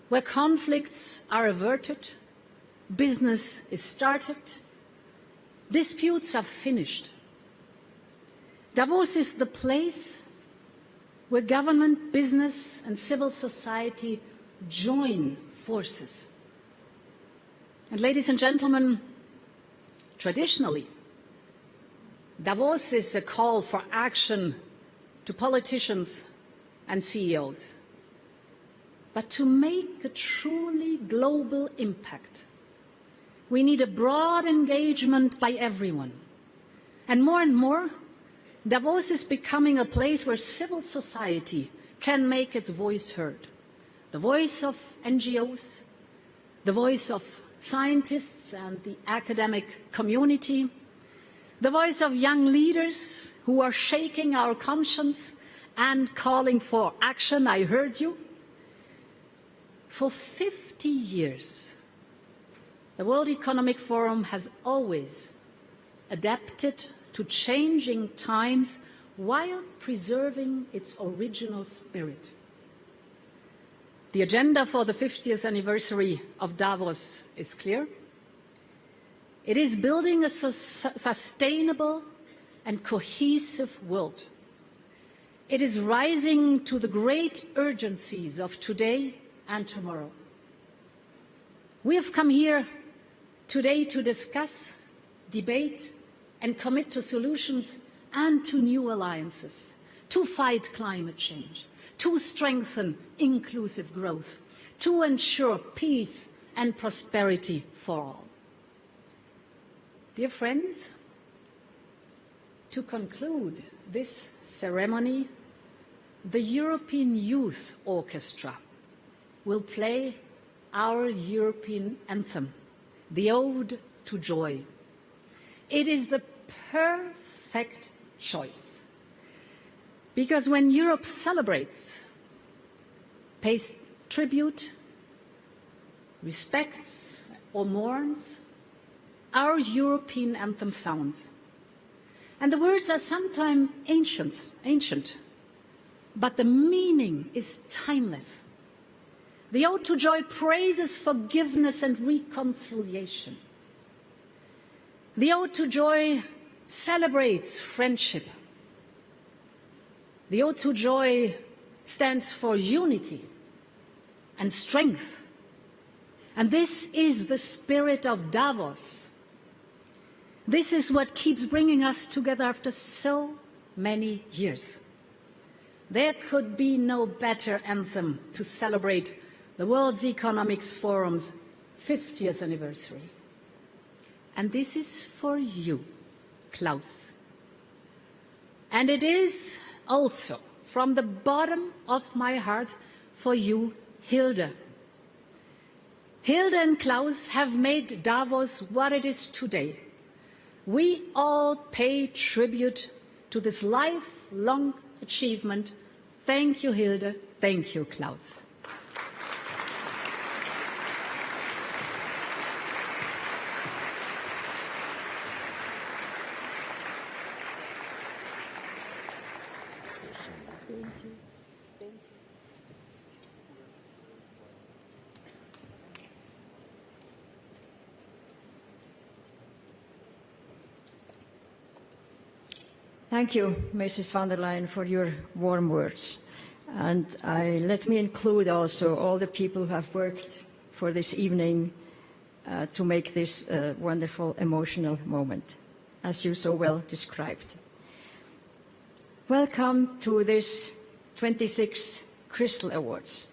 where conflicts are averted, business is started, disputes are finished. Davos is the place where government, business, and civil society join forces. And ladies and gentlemen, traditionally, Davos is a call for action to politicians and CEOs. But to make a truly global impact, we need a broad engagement by everyone. And more, Davos is becoming a place where civil society can make its voice heard. The voice of NGOs, the voice of scientists and the academic community, the voice of young leaders who are shaking our conscience and calling for action. I heard you. For 50 years, the World Economic Forum has always adapted to changing times while preserving its original spirit. The agenda for the 50th anniversary of Davos is clear. It is building a sustainable and cohesive world. It is rising to the great urgencies of today and tomorrow. We have come here today to discuss, debate, and commit to solutions and to new alliances, to fight climate change, to strengthen inclusive growth, to ensure peace and prosperity for all. Dear friends, to conclude this ceremony, the European Youth Orchestra will play our European anthem, the Ode to Joy. It is the perfect choice, because when Europe celebrates, pays tribute, respects or mourns, our European anthem sounds. And the words are sometimes ancient, but the meaning is timeless. The Ode to Joy praises forgiveness and reconciliation. The Ode to Joy celebrates friendship. The Ode to Joy stands for unity and strength. And this is the spirit of Davos. This is what keeps bringing us together after so many years. There could be no better anthem to celebrate the World Economic Forum's 50th anniversary. And this is for you, Klaus. And it is also, from the bottom of my heart, for you, Hilde. Hilde and Klaus have made Davos what it is today. We all pay tribute to this lifelong achievement. Thank you, Hilde. Thank you, Klaus. Thank you, Mrs. von der Leyen, for your warm words. And let me include also all the people who have worked for this evening to make this a wonderful, emotional moment, as you so well described. Welcome to this 26th Crystal Awards.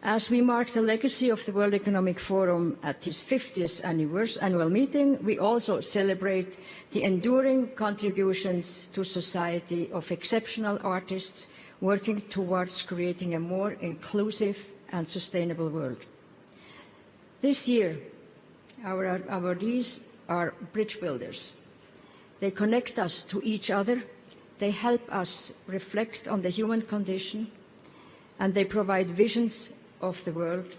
As we mark the legacy of the World Economic Forum at its 50th annual meeting, we also celebrate the enduring contributions to society of exceptional artists working towards creating a more inclusive and sustainable world. This year, our awardees are bridge builders. They connect us to each other, they help us reflect on the human condition, and they provide visions of the world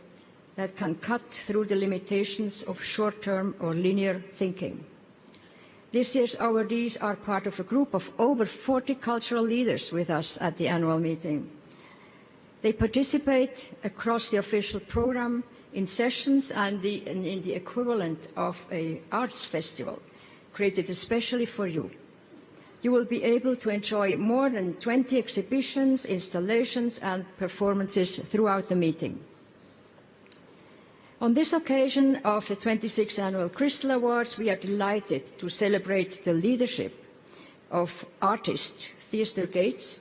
that can cut through the limitations of short-term or linear thinking. This year's awardees are part of a group of over 40 cultural leaders with us at the annual meeting. They participate across the official program in sessions and in the equivalent of an arts festival created especially for you. You will be able to enjoy more than 20 exhibitions, installations, and performances throughout the meeting. On this occasion of the 26th Annual Crystal Awards, we are delighted to celebrate the leadership of artist Theaster Gates,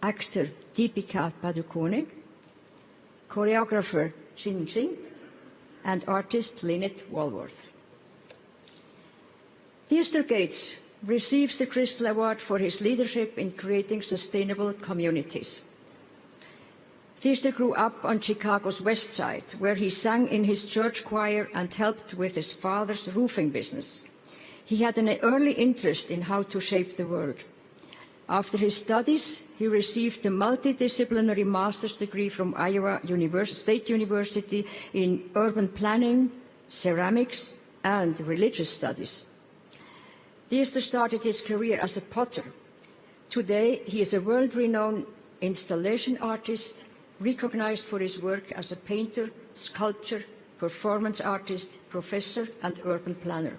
actor Deepika Padukone, choreographer Jin Xing, and artist Lynette Wallworth. Theaster Gates receives the Crystal Award for his leadership in creating sustainable communities. Theaster grew up on Chicago's West Side, where he sang in his church choir and helped with his father's roofing business. He had an early interest in how to shape the world. After his studies, he received a multidisciplinary master's degree from Iowa State University in urban planning, ceramics, and religious studies. Theaster started his career as a potter. Today, he is a world-renowned installation artist, recognized for his work as a painter, sculptor, performance artist, professor, and urban planner.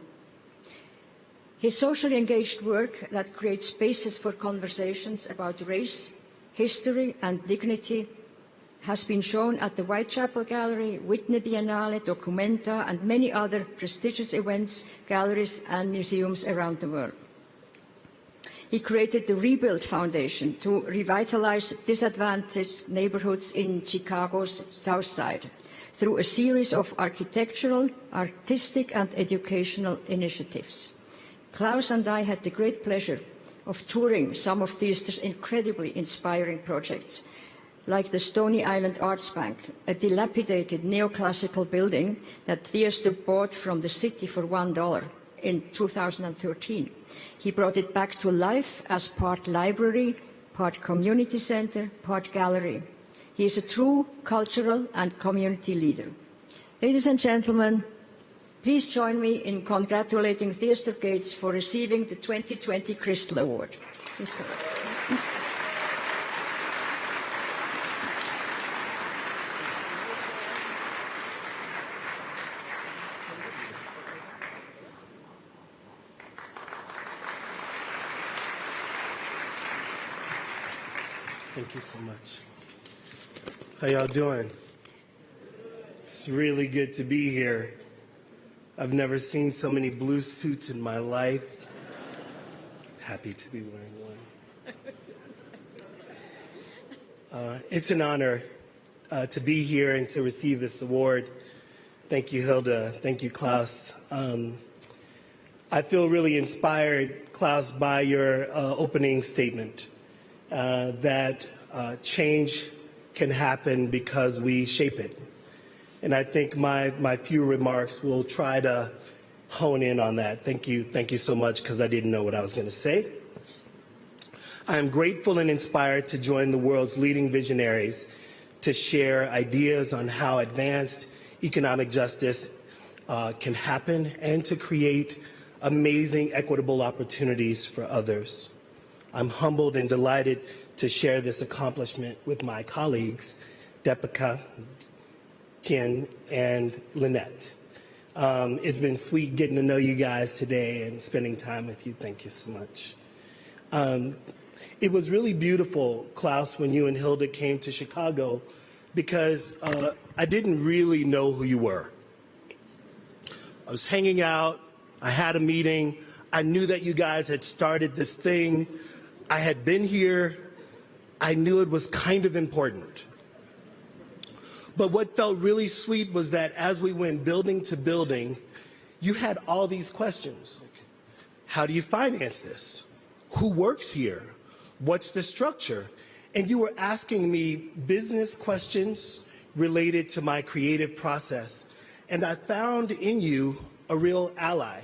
His socially engaged work that creates spaces for conversations about race, history, and dignity has been shown at the Whitechapel Gallery, Whitney Biennale, Documenta, and many other prestigious events, galleries, and museums around the world. He created the Rebuild Foundation to revitalize disadvantaged neighborhoods in Chicago's South Side through a series of architectural, artistic, and educational initiatives. Klaus and I had the great pleasure of touring some of Theaster's incredibly inspiring projects, like the Stony Island Arts Bank, a dilapidated neoclassical building that Theaster bought from the city for $1 in 2013. He brought it back to life as part library, part community center, part gallery. He is a true cultural and community leader. Ladies and gentlemen, please join me in congratulating Theaster Gates for receiving the 2020 Crystal Award. Please go ahead. Thank you so much. How y'all doing? It's really good to be here. I've never seen so many blue suits in my life. Happy to be wearing one. It's an honor to be here and to receive this award. Thank you, Hilda. Thank you, Klaus. I feel really inspired, Klaus, by your opening statement. That change can happen because we shape it. And I think my few remarks will try to hone in on that. Thank you so much, because I didn't know what I was going to say. I am grateful and inspired to join the world's leading visionaries to share ideas on how advanced economic justice can happen and to create amazing equitable opportunities for others. I'm humbled and delighted to share this accomplishment with my colleagues, Deepika, Jin, and Lynette. It's been sweet getting to know you guys today and spending time with you. Thank you so much. It was really beautiful, Klaus, when you and Hilda came to Chicago, because I didn't really know who you were. I was hanging out, I had a meeting, I knew that you guys had started this thing. I had been here, I knew it was kind of important. But what felt really sweet was that as we went building to building, you had all these questions. Like, how do you finance this? Who works here? What's the structure? And you were asking me business questions related to my creative process. And I found in you a real ally,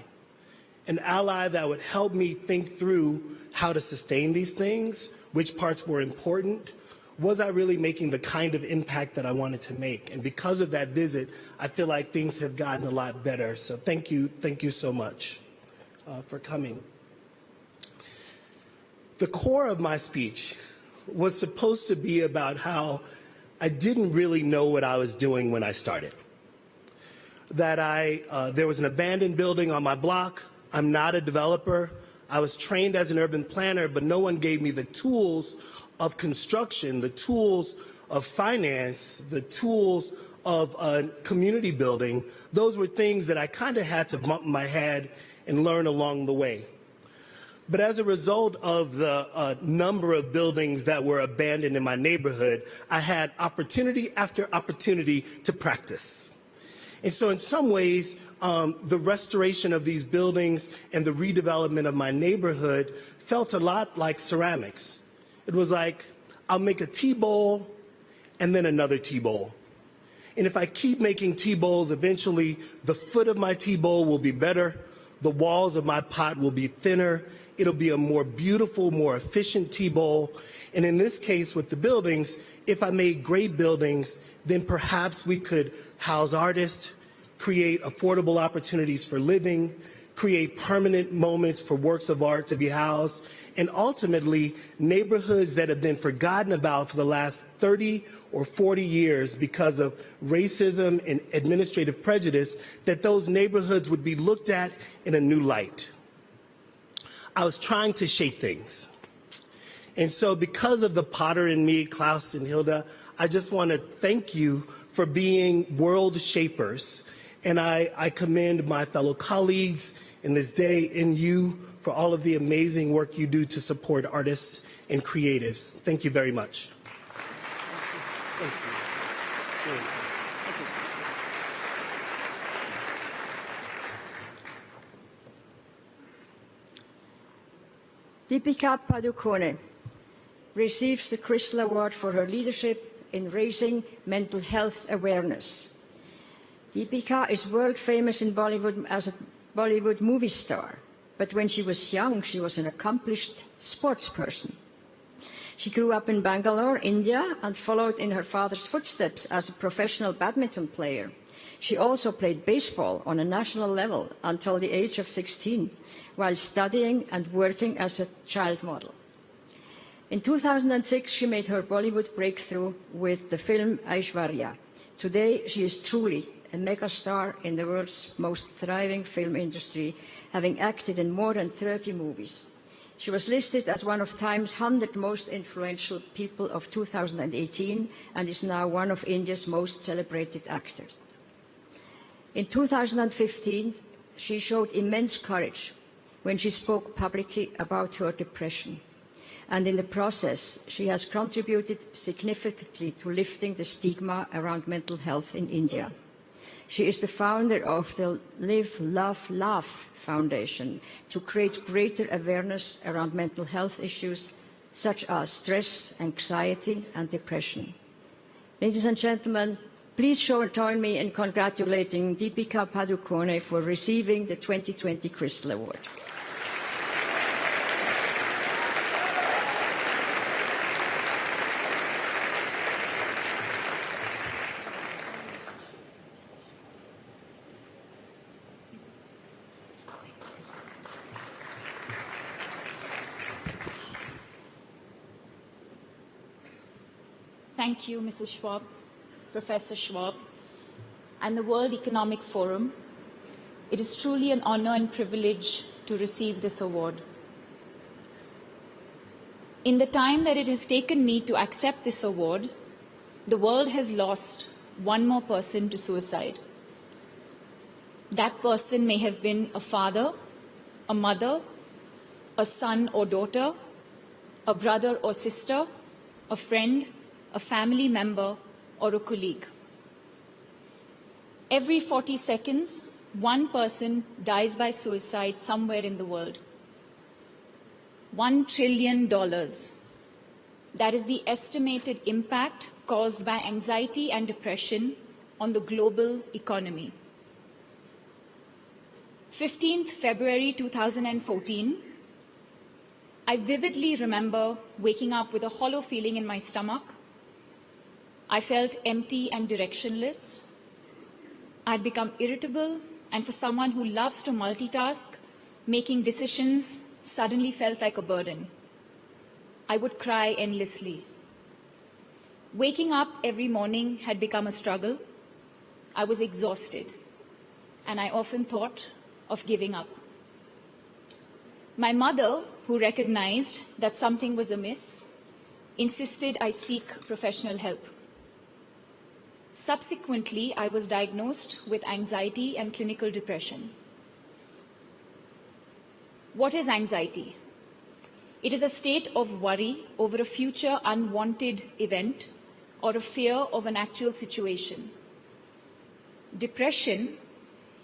an ally that would help me think through how to sustain these things, which parts were important. Was I really making the kind of impact that I wanted to make? And because of that visit, I feel like things have gotten a lot better. So thank you so much for coming. The core of my speech was supposed to be about how I didn't really know what I was doing when I started. That there was an abandoned building on my block. I'm not a developer. I was trained as an urban planner, but no one gave me the tools of construction, the tools of finance, the tools of community building. Those were things that I kind of had to bump my head and learn along the way. But as a result of the number of buildings that were abandoned in my neighborhood, I had opportunity after opportunity to practice. And so in some ways, the restoration of these buildings and the redevelopment of my neighborhood felt a lot like ceramics. It was like, I'll make a tea bowl and then another tea bowl. And if I keep making tea bowls, eventually the foot of my tea bowl will be better, the walls of my pot will be thinner, it'll be a more beautiful, more efficient tea bowl. And in this case with the buildings, if I made great buildings, then perhaps we could house artists, create affordable opportunities for living, create permanent moments for works of art to be housed, and ultimately neighborhoods that have been forgotten about for the last 30 or 40 years because of racism and administrative prejudice, that those neighborhoods would be looked at in a new light. I was trying to shape things. And so because of the potter in me, Klaus and Hilda, I just want to thank you for being world shapers. And I commend my fellow colleagues in this day and you for all of the amazing work you do to support artists and creatives. Thank you very much. Thank you. Deepika Padukone receives the Crystal Award for her leadership in raising mental health awareness. Deepika is world famous in Bollywood as a Bollywood movie star, but when she was young, she was an accomplished sports person. She grew up in Bangalore, India, and followed in her father's footsteps as a professional badminton player. She also played baseball on a national level until the age of 16, while studying and working as a child model. In 2006, she made her Bollywood breakthrough with the film Aishwarya. Today, she is truly a megastar in the world's most thriving film industry, having acted in more than 30 movies. She was listed as one of Time's 100 most influential people of 2018 and is now one of India's most celebrated actors. In 2015, she showed immense courage when she spoke publicly about her depression. And in the process, she has contributed significantly to lifting the stigma around mental health in India. She is the founder of the Live, Love, Laugh Foundation to create greater awareness around mental health issues such as stress, anxiety, and depression. Ladies and gentlemen, please join me in congratulating Deepika Padukone for receiving the 2020 Crystal Award. Thank you, Mrs. Schwab, Professor Schwab, and the World Economic Forum. It is truly an honor and privilege to receive this award. In the time that it has taken me to accept this award, the world has lost one more person to suicide. That person may have been a father, a mother, a son or daughter, a brother or sister, a friend, a family member, or a colleague. Every 40 seconds, one person dies by suicide somewhere in the world. $1 trillion. That is the estimated impact caused by anxiety and depression on the global economy. 15th February 2014, I vividly remember waking up with a hollow feeling in my stomach. I felt empty and directionless. I'd become irritable, and for someone who loves to multitask, making decisions suddenly felt like a burden. I would cry endlessly. Waking up every morning had become a struggle. I was exhausted, and I often thought of giving up. My mother, who recognized that something was amiss, insisted I seek professional help. Subsequently, I was diagnosed with anxiety and clinical depression. What is anxiety? It is a state of worry over a future unwanted event or a fear of an actual situation. Depression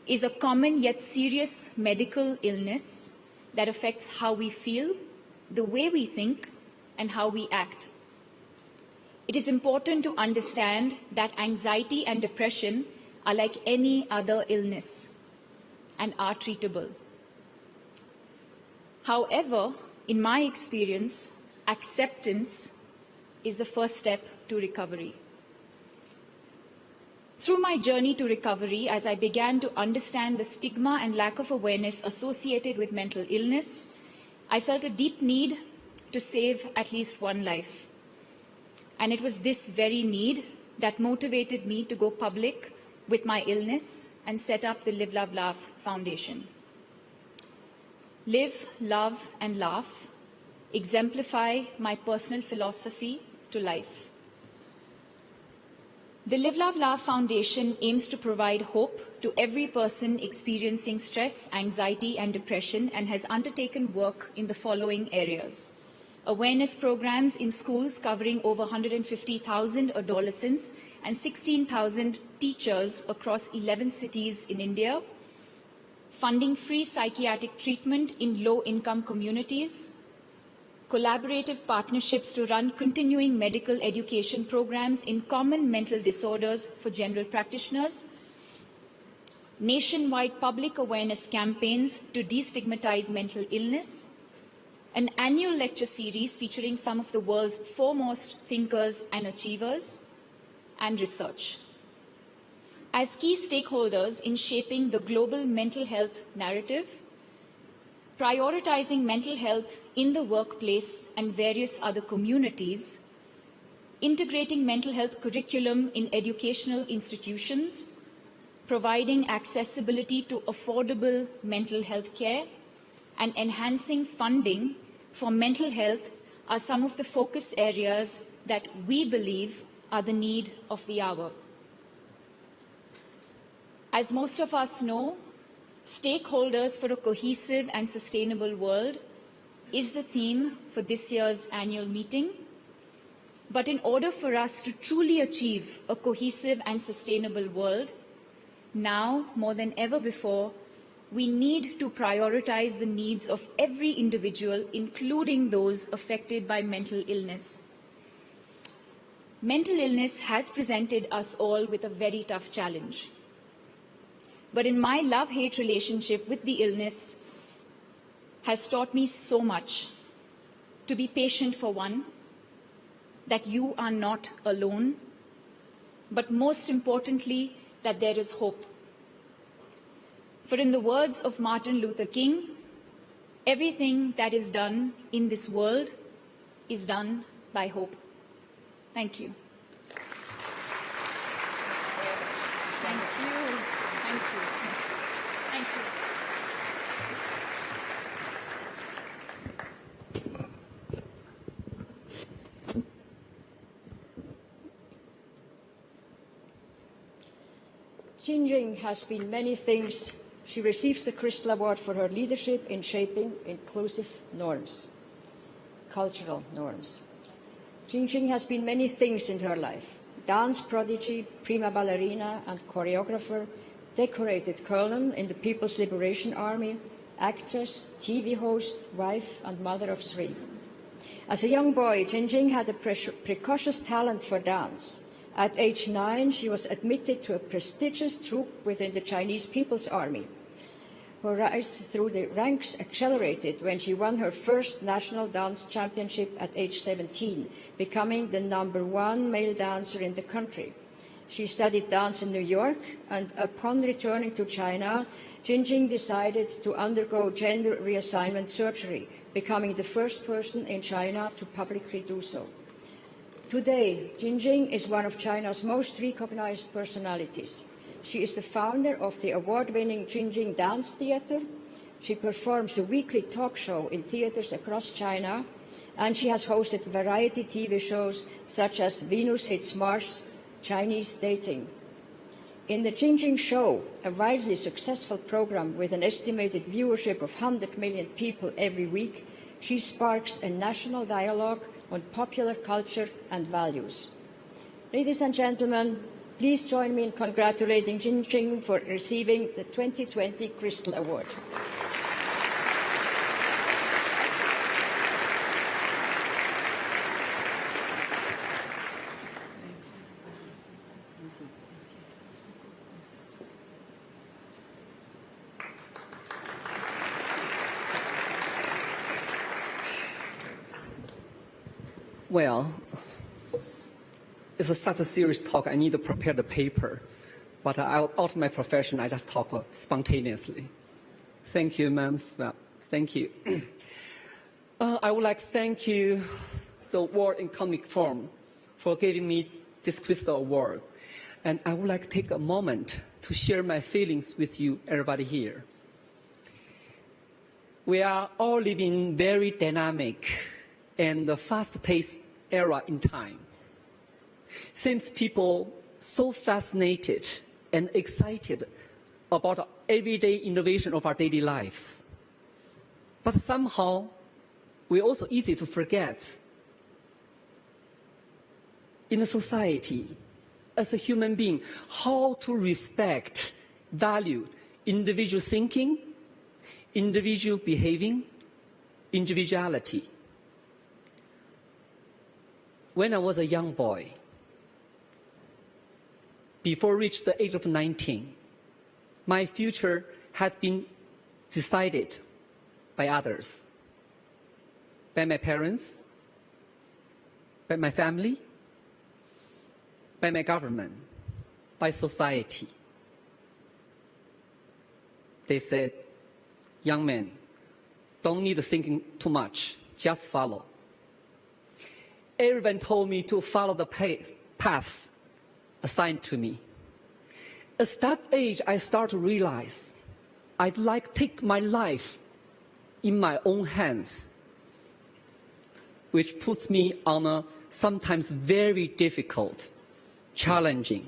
is a common yet serious medical illness that affects how we feel, the way we think, and how we act. It is important to understand that anxiety and depression are like any other illness and are treatable. However, in my experience, acceptance is the first step to recovery. Through my journey to recovery, as I began to understand the stigma and lack of awareness associated with mental illness, I felt a deep need to save at least one life. And it was this very need that motivated me to go public with my illness and set up the Live, Love, Laugh Foundation. Live, love, and laugh exemplify my personal philosophy to life. The Live, Love, Laugh Foundation aims to provide hope to every person experiencing stress, anxiety, and depression, and has undertaken work in the following areas: awareness programs in schools covering over 150,000 adolescents and 16,000 teachers across 11 cities in India, funding free psychiatric treatment in low-income communities, collaborative partnerships to run continuing medical education programs in common mental disorders for general practitioners, nationwide public awareness campaigns to destigmatize mental illness, an annual lecture series featuring some of the world's foremost thinkers and achievers, and research. As key stakeholders in shaping the global mental health narrative, prioritizing mental health in the workplace and various other communities, integrating mental health curriculum in educational institutions, providing accessibility to affordable mental health care, and enhancing funding for mental health are some of the focus areas that we believe are the need of the hour. As most of us know, stakeholders for a cohesive and sustainable world is the theme for this year's annual meeting. But in order for us to truly achieve a cohesive and sustainable world, now more than ever before, we need to prioritize the needs of every individual, including those affected by mental illness. Mental illness has presented us all with a very tough challenge. But in my love-hate relationship with the illness has taught me so much: to be patient for one, that you are not alone, but most importantly, that there is hope. For in the words of Martin Luther King, everything that is done in this world is done by hope. Thank you. Thank you. Thank you. Thank you. Jin Xing has been many things. She receives the Crystal Award for her leadership in shaping inclusive norms, cultural norms. Jin Xing has been many things in her life: dance prodigy, prima ballerina and choreographer, decorated colonel in the People's Liberation Army, actress, TV host, wife and mother of three. As a young boy, Jin Xing had a precocious talent for dance. At age 9, she was admitted to a prestigious troop within the Chinese People's Army. Her rise through the ranks accelerated when she won her first national dance championship at age 17, becoming the #1 male dancer in the country. She studied dance in New York, and upon returning to China, Jin Xing decided to undergo gender reassignment surgery, becoming the first person in China to publicly do so. Today, Jin Xing is one of China's most recognized personalities. She is the founder of the award-winning Jin Xing Dance Theater. She performs a weekly talk show in theaters across China, and she has hosted variety TV shows such as Venus Hits Mars, Chinese Dating. In the Jin Xing Show, a widely successful program with an estimated viewership of 100 million people every week, she sparks a national dialogue on popular culture and values. Ladies and gentlemen, please join me in congratulating Jin Xing for receiving the 2020 Crystal Award. Well, it's such a serious talk. I need to prepare the paper. But out of my profession, I just talk spontaneously. Thank you, ma'am. Well, thank you. I would like to thank you, the World Economic Forum, for giving me this Crystal Award. And I would like to take a moment to share my feelings with you, everybody here. We are all living very dynamic and the fast-paced era in time. Seems people so fascinated and excited about everyday innovation of our daily lives. But somehow, we're also easy to forget. In a society, as a human being, how to respect, value individual thinking, individual behaving, individuality. When I was a young boy, before reaching the age of 19, my future had been decided by others, by my parents, by my family, by my government, by society. They said, young man, don't need thinking too much, just follow. Everyone told me to follow the path assigned to me. At that age, I started to realize I'd like to take my life in my own hands, which puts me on a sometimes very difficult, challenging,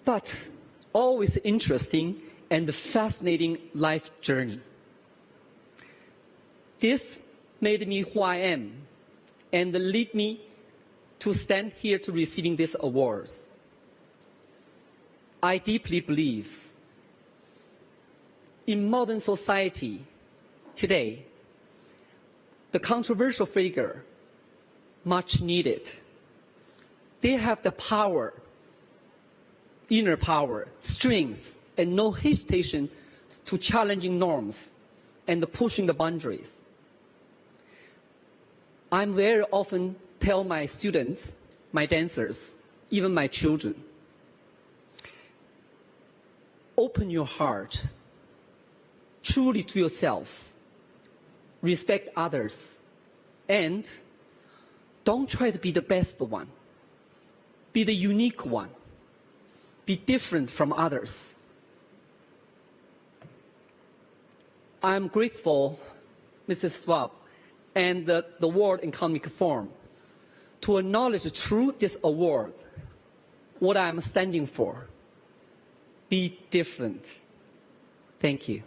but always interesting and fascinating life journey. This made me who I am and lead me to stand here to receiving these awards. I deeply believe in modern society today, the controversial figure, much needed. They have the power, inner power, strength, and no hesitation to challenging norms and pushing the boundaries. I very often tell my students, my dancers, even my children, open your heart truly to yourself, respect others, and don't try to be the best one. Be the unique one. Be different from others. I'm grateful, Mrs. Schwab, and the World Economic Forum to acknowledge through this award what I'm standing for. Be different. Thank you.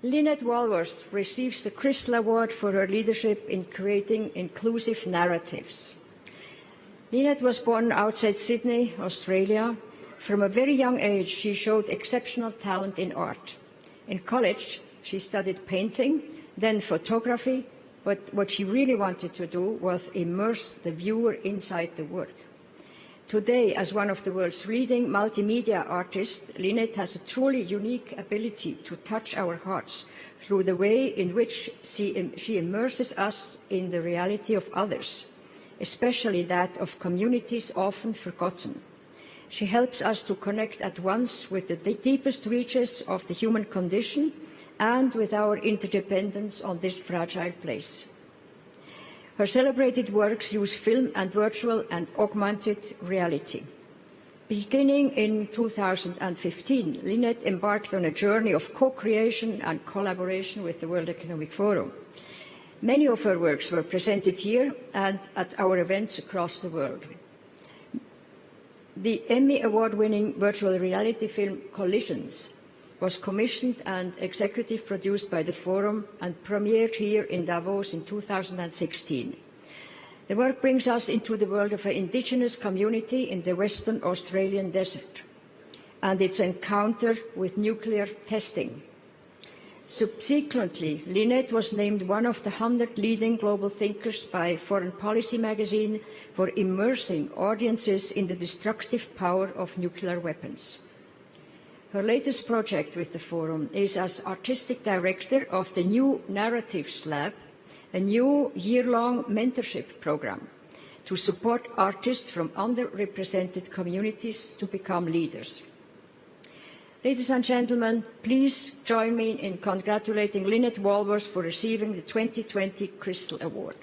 Lynette Wallworth receives the Crystal Award for her leadership in creating inclusive narratives. Lynette was born outside Sydney, Australia. From a very young age, she showed exceptional talent in art. In college, she studied painting, then photography, but what she really wanted to do was immerse the viewer inside the work. Today, as one of the world's leading multimedia artists, Lynette has a truly unique ability to touch our hearts through the way in which she immerses us in the reality of others, especially that of communities often forgotten. She helps us to connect at once with the deepest reaches of the human condition and with our interdependence on this fragile place. Her celebrated works use film and virtual and augmented reality. Beginning in 2015, Lynette embarked on a journey of co-creation and collaboration with the World Economic Forum. Many of her works were presented here and at our events across the world. The Emmy Award-winning virtual reality film Collisions was commissioned and executive produced by the Forum and premiered here in Davos in 2016. The work brings us into the world of an indigenous community in the Western Australian desert and its encounter with nuclear testing. Subsequently, Lynette was named one of the 100 leading global thinkers by Foreign Policy magazine for immersing audiences in the destructive power of nuclear weapons. Her latest project with the Forum is as Artistic Director of the New Narratives Lab, a new year-long mentorship program to support artists from underrepresented communities to become leaders. Ladies and gentlemen, please join me in congratulating Lynette Wallworth for receiving the 2020 Crystal Award.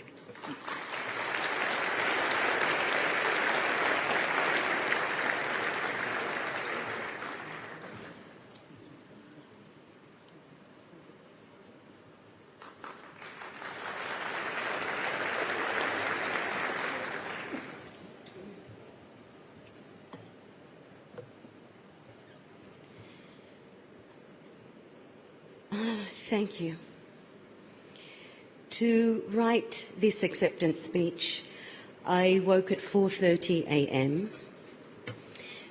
Thank you. To write this acceptance speech, I woke at 4:30 a.m.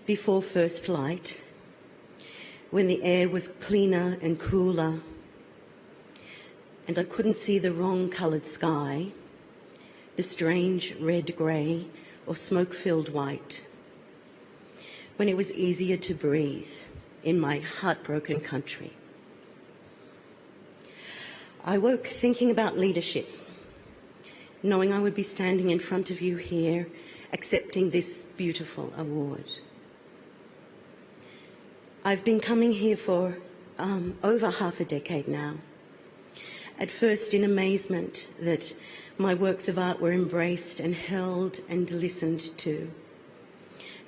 before first light, when the air was cleaner and cooler, and I couldn't see the wrong-coloured sky, the strange red-grey or smoke-filled white, when it was easier to breathe in my heartbroken country. I woke thinking about leadership, knowing I would be standing in front of you here, accepting this beautiful award. I've been coming here for over half a decade now, at first in amazement that my works of art were embraced and held and listened to,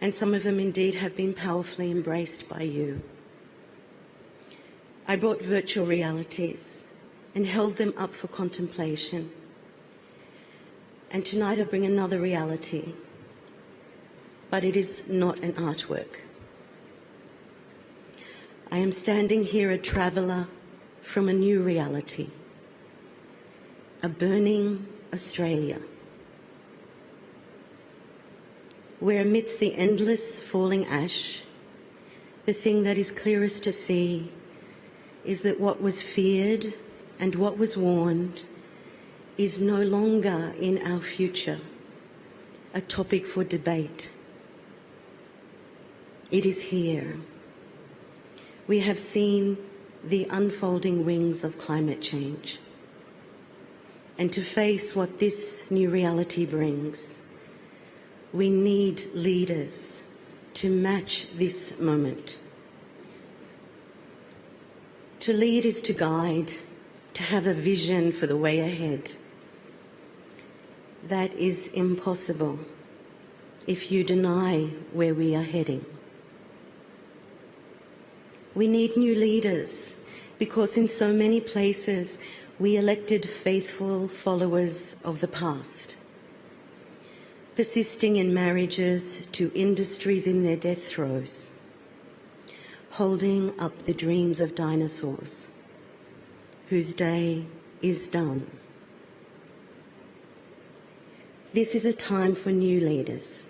and some of them indeed have been powerfully embraced by you. I brought virtual realities and held them up for contemplation. And tonight I bring another reality, but it is not an artwork. I am standing here a traveller from a new reality, a burning Australia, where amidst the endless falling ash, the thing that is clearest to see is that what was feared and what was warned is no longer in our future a topic for debate. It is here. We have seen the unfolding wings of climate change. And to face what this new reality brings, we need leaders to match this moment. To lead is to guide, to have a vision for the way ahead. That is impossible if you deny where we are heading. We need new leaders because in so many places we elected faithful followers of the past, persisting in marriages to industries in their death throes, holding up the dreams of dinosaurs, whose day is done. This is a time for new leaders,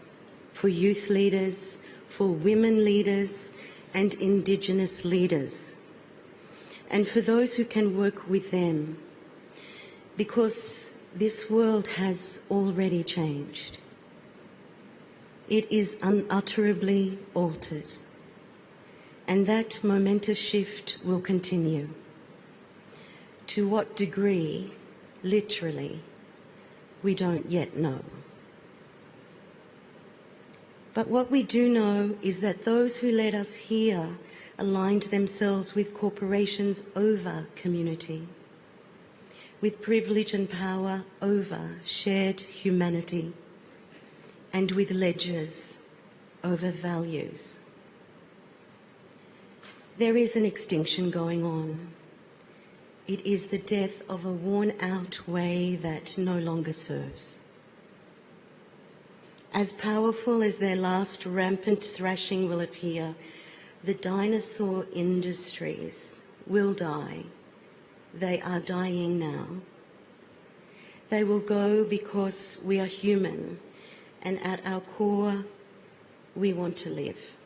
for youth leaders, for women leaders and Indigenous leaders, and for those who can work with them, because this world has already changed. it is unutterably altered. And that momentous shift will continue. To what degree, literally, we don't yet know. But what we do know is that those who led us here aligned themselves with corporations over community, with privilege and power over shared humanity, and with ledgers over values. There is an extinction going on. It is the death of a worn-out way that no longer serves. As powerful as their last rampant thrashing will appear, the dinosaur industries will die. They are dying now. They will go because we are human, and at our core, we want to live.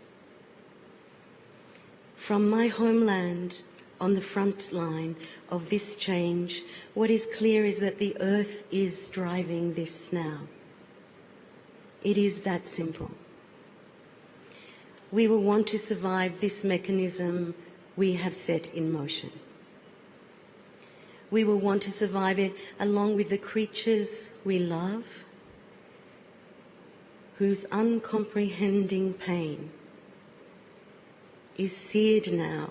From my homeland, on the front line of this change, what is clear is that the earth is driving this now. It is that simple. We will want to survive this mechanism we have set in motion. We will want to survive it along with the creatures we love, whose uncomprehending pain is seared now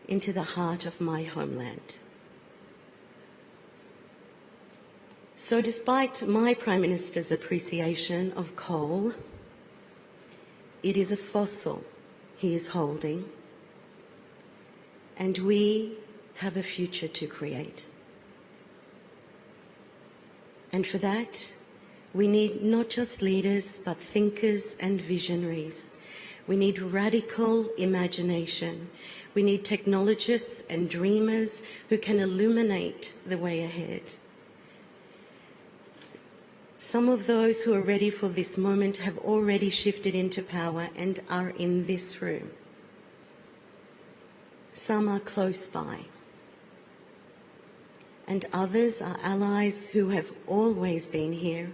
into the heart of my homeland. So despite my Prime Minister's appreciation of coal, it is a fossil he is holding, and we have a future to create. And for that, we need not just leaders, but thinkers and visionaries. We need radical imagination. We need technologists and dreamers who can illuminate the way ahead. Some of those who are ready for this moment have already shifted into power and are in this room. Some are close by. And others are allies who have always been here,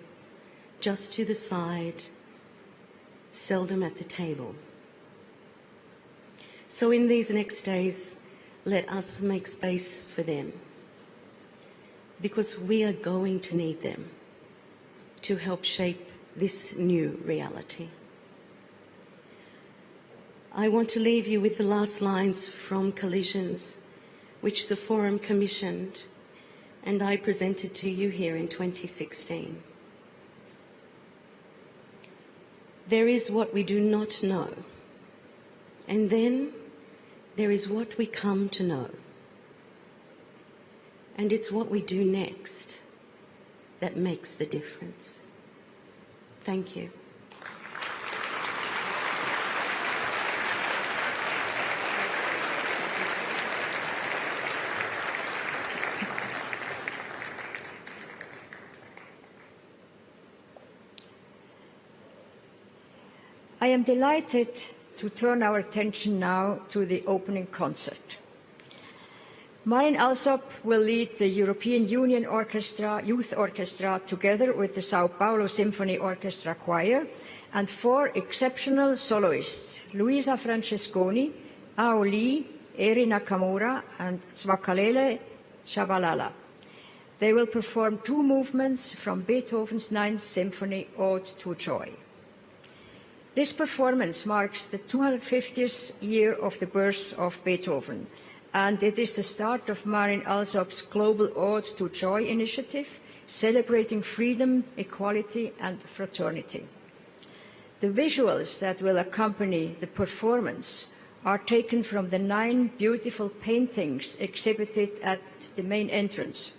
just to the side, seldom at the table. So in these next days, let us make space for them, because we are going to need them to help shape this new reality. I want to leave you with the last lines from Collisions, which the Forum commissioned and I presented to you here in 2016. There is what we do not know, and then there is what we come to know. And it's what we do next that makes the difference. Thank you. I am delighted to turn our attention now to the opening concert. Marin Alsop will lead the European Union Youth Orchestra together with the Sao Paulo Symphony Orchestra Choir and 4 exceptional soloists, Luisa Francesconi, Ao Lee, Eri Nakamura and Tsvakalele Shabalala. They will perform 2 movements from Beethoven's 9th Symphony, Ode to Joy. This performance marks the 250th year of the birth of Beethoven, and it is the start of Marin Alsop's Global Ode to Joy initiative, celebrating freedom, equality, and fraternity. The visuals that will accompany the performance are taken from the 9 beautiful paintings exhibited at the main entrance.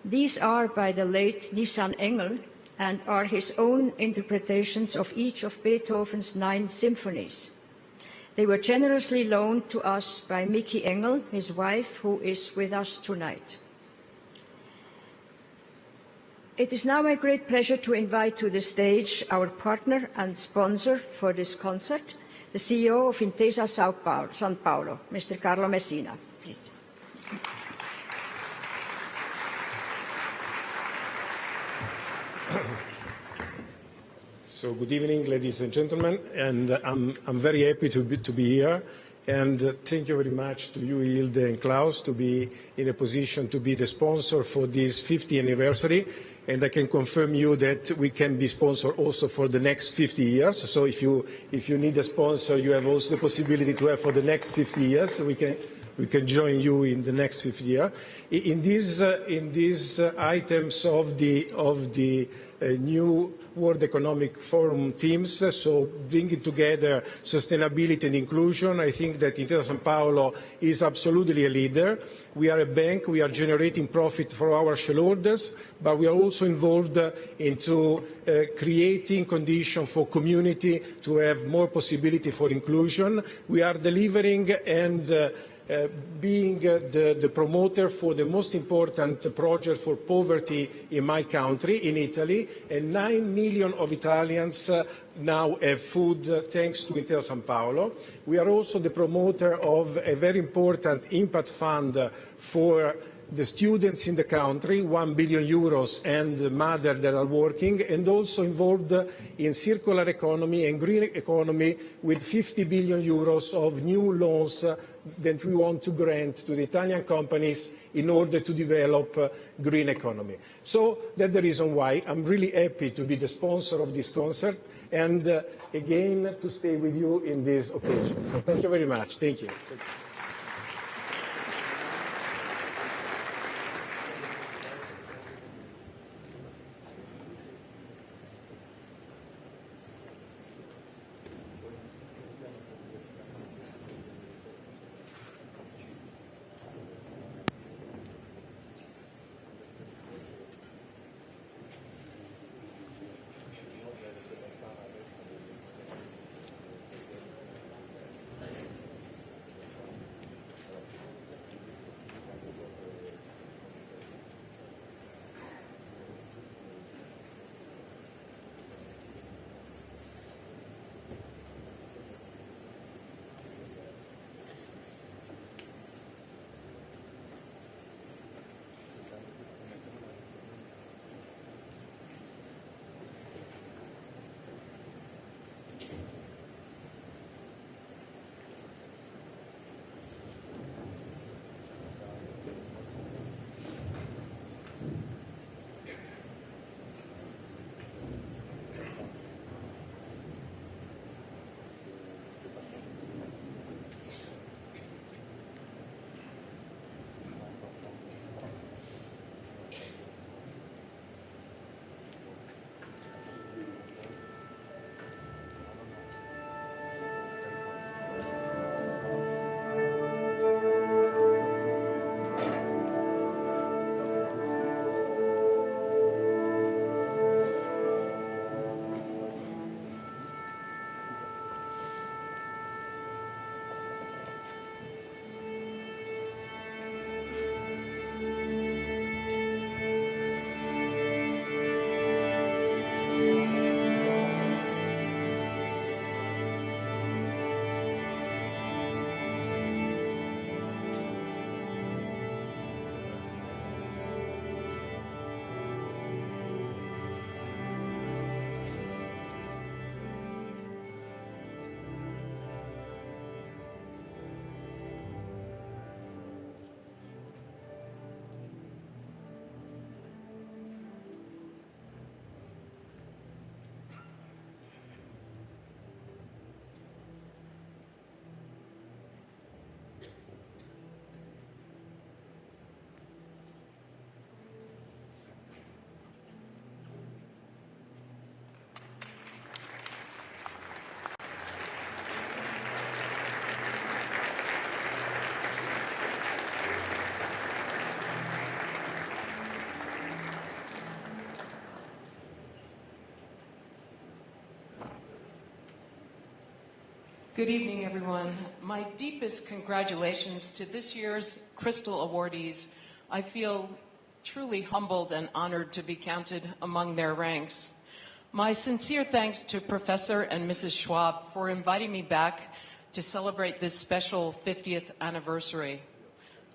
These are by the late Nissan Engel and are his own interpretations of each of Beethoven's 9 symphonies. They were generously loaned to us by Miki Engel, his wife, who is with us tonight. It is now my great pleasure to invite to the stage our partner and sponsor for this concert, the CEO of Intesa San Paulo, Mr. Carlo Messina. Please. So good evening, ladies and gentlemen, and I'm very happy to be here. And thank you very much to you, Hilde and Klaus, to be in a position to be the sponsor for this 50th anniversary. And I can confirm you that we can be sponsor also for the next 50 years. So if you need a sponsor, you have also the possibility to have for the next 50 years. So we can join you in the next 50 years. In these items of the new World Economic Forum themes, so bringing together sustainability and inclusion, I think that Intesa Sanpaolo is absolutely a leader. We are a bank, we are generating profit for our shareholders, but we are also involved into creating conditions for community to have more possibility for inclusion. We are delivering and being the promoter for the most important project for poverty in my country, in Italy, and 9 million of Italians now have food thanks to Intesa Sanpaolo. We are also the promoter of a very important impact fund for the students in the country, 1 billion euros, and mothers that are working, and also involved in circular economy and green economy with 50 billion euros of new loans that we want to grant to the Italian companies in order to develop green economy. So that's the reason why I'm really happy to be the sponsor of this concert and again to stay with you in this occasion. So thank you very much. Thank you. Good evening, everyone. My deepest congratulations to this year's Crystal awardees. I feel truly humbled and honored to be counted among their ranks. My sincere thanks to Professor and Mrs. Schwab for inviting me back to celebrate this special 50th anniversary.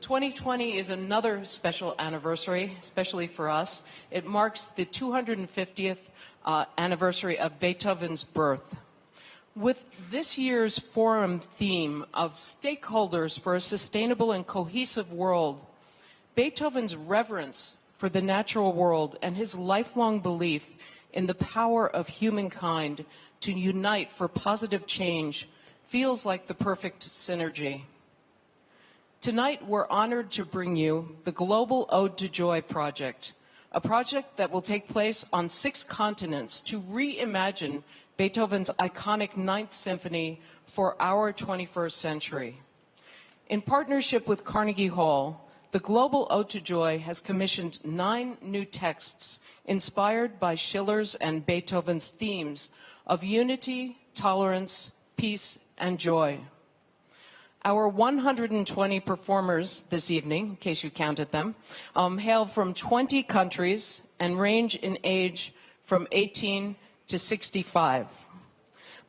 2020 is another special anniversary, especially for us. It marks the 250th anniversary of Beethoven's birth. With this year's forum theme of stakeholders for a sustainable and cohesive world, Beethoven's reverence for the natural world and his lifelong belief in the power of humankind to unite for positive change feels like the perfect synergy. Tonight, we're honored to bring you the Global Ode to Joy project, a project that will take place on 6 continents to reimagine Beethoven's iconic Ninth Symphony for our 21st century. In partnership with Carnegie Hall, the Global Ode to Joy has commissioned 9 new texts inspired by Schiller's and Beethoven's themes of unity, tolerance, peace, and joy. Our 120 performers this evening, in case you counted them, hail from 20 countries and range in age from 18 to 65.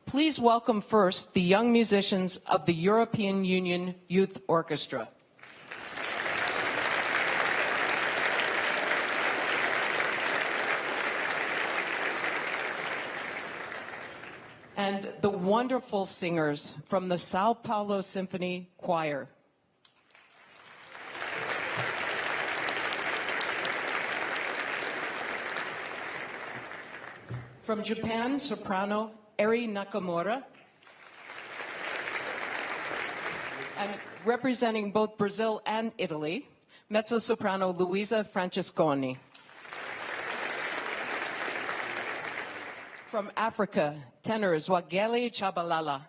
Please welcome first the young musicians of the European Union Youth Orchestra. And the wonderful singers from the Sao Paulo Symphony Choir. From Japan, soprano Eri Nakamura. And representing both Brazil and Italy, mezzo-soprano Luisa Francesconi. From Africa, tenor Zwageli Chabalala.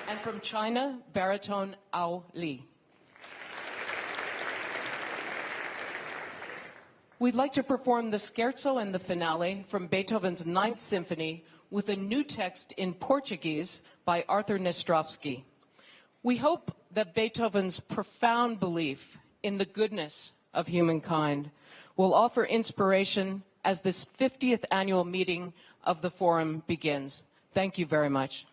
And from China, baritone Ao Li. We'd like to perform the scherzo and the finale from Beethoven's Ninth Symphony with a new text in Portuguese by Arthur Nestrovsky. We hope that Beethoven's profound belief in the goodness of humankind will offer inspiration as this 50th annual meeting of the Forum begins. Thank you very much.